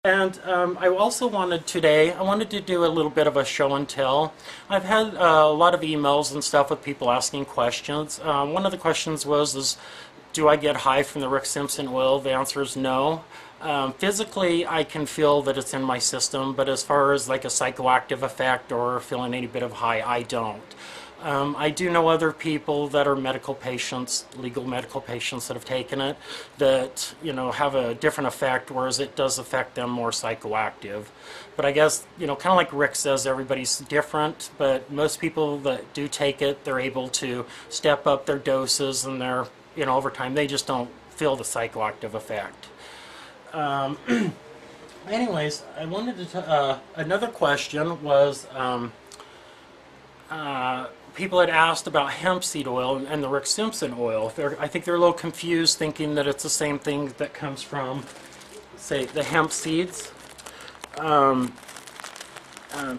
And I also wanted today, I wanted to do a little bit of a show and tell. I've had a lot of emails and stuff with people asking questions. One of the questions was, do I get high from the Rick Simpson oil? The answer is no. Physically, I can feel that it's in my system, but as far as like a psychoactive effect or feeling any bit of high, I don't. I do know other people that are medical patients, legal medical patients that have taken it, that, you know, have a different effect, whereas it does affect them more psychoactive. But I guess, you know, kind of like Rick says, everybody's different, but most people that do take it, they're able to step up their doses, and they're, you know, over time, they just don't feel the psychoactive effect. Anyways, I wanted to, another question was, people had asked about hemp seed oil and the Rick Simpson oil. I think they're a little confused, thinking that it's the same thing that comes from, say, the hemp seeds.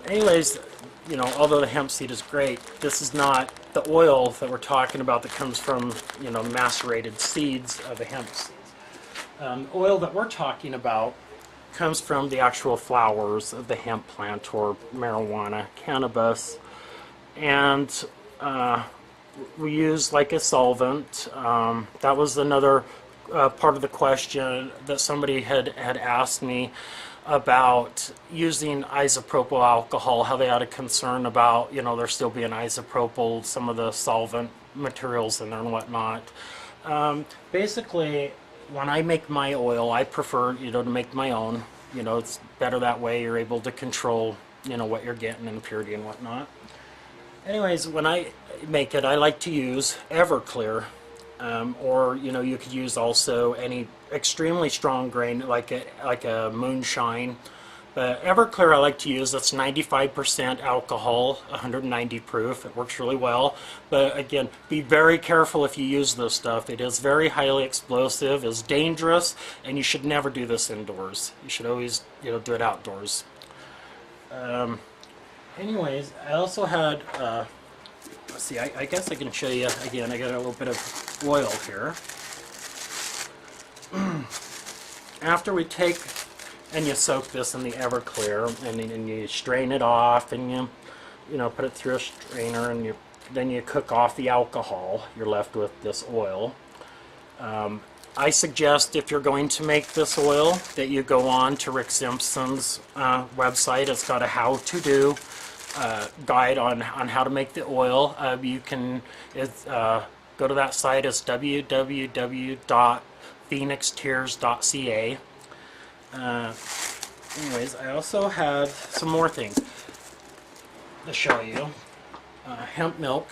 Anyways, you know, although the hemp seed is great, this is not the oil that we're talking about that comes from, you know, macerated seeds of the hemp seeds. The oil that we're talking about comes from the actual flowers of the hemp plant, or marijuana, cannabis. And we use like a solvent. That was another part of the question that somebody had asked me about using isopropyl alcohol, how they had a concern about, you know, there still being isopropyl, some of the solvent materials in there and whatnot. Basically, when I make my oil, I prefer, you know, to make my own. You know, it's better that way. You're able to control, you know, what you're getting in purity and whatnot. Anyways, when I make it, I like to use Everclear, or, you know, you could use also any extremely strong grain like a moonshine. But Everclear I like to use, that's 95% alcohol, 190 proof. It works really well. But again, be very careful if you use this stuff. It is very highly explosive, it's dangerous, and you should never do this indoors. You should always, you know, do it outdoors. Anyways, I also had, let's see, I guess I can show you again. I got a little bit of oil here. After we take and you soak this in the Everclear, and you strain it off, and you know, put it through a strainer, and then you cook off the alcohol. You're left with this oil. I suggest, if you're going to make this oil, that you go on to Rick Simpson's website. It's got a how-to-do guide on how to make the oil. You can go to that site. It's www.phoenixtears.ca. Anyways, I also had some more things to show you. Hemp milk.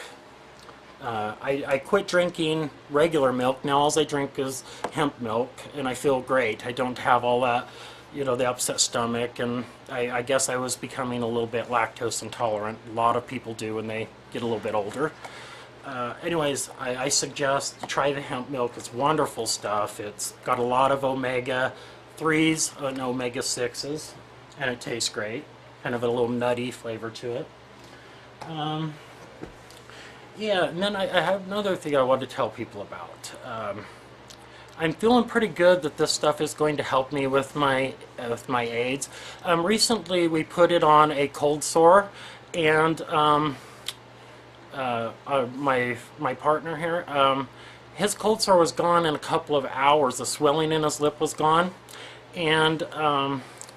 I quit drinking regular milk. Now all I drink is hemp milk, and I feel great. I don't have all that, you know, the upset stomach, and I guess I was becoming a little bit lactose intolerant. A lot of people do when they get a little bit older. Anyways, I suggest you try the hemp milk. It's wonderful stuff. It's got a lot of omega-3s and omega-6s, and it tastes great. Kind of a little nutty flavor to it. Yeah, and then I have another thing I wanted to tell people about. I'm feeling pretty good that this stuff is going to help me with my AIDS. Recently, we put it on a cold sore, and my partner here, his cold sore was gone in a couple of hours. The swelling in his lip was gone, and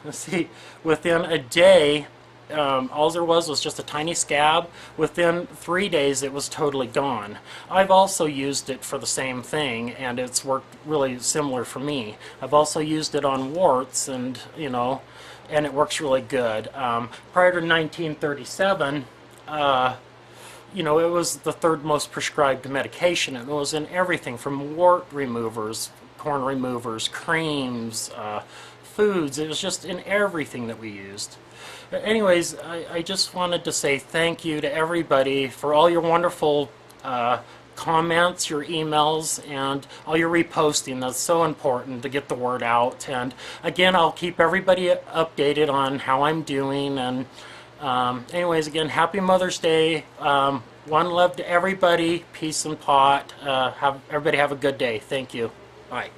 let's see, within a day, all there was just a tiny scab. Within 3 days, it was totally gone. I've also used it for the same thing, and it's worked really similar for me. I've also used it on warts, and, you know, and it works really good. Prior to 1937, you know, it was the third most prescribed medication. It was in everything from wart removers, corn removers, creams, foods. It was just in everything that we used. Anyways, I just wanted to say thank you to everybody for all your wonderful comments, your emails, and all your reposting. That's so important to get the word out. And again, I'll keep everybody updated on how I'm doing. And anyways, again, happy Mother's Day. One love to everybody. Peace and pot. Everybody have a good day. Thank you. Bye.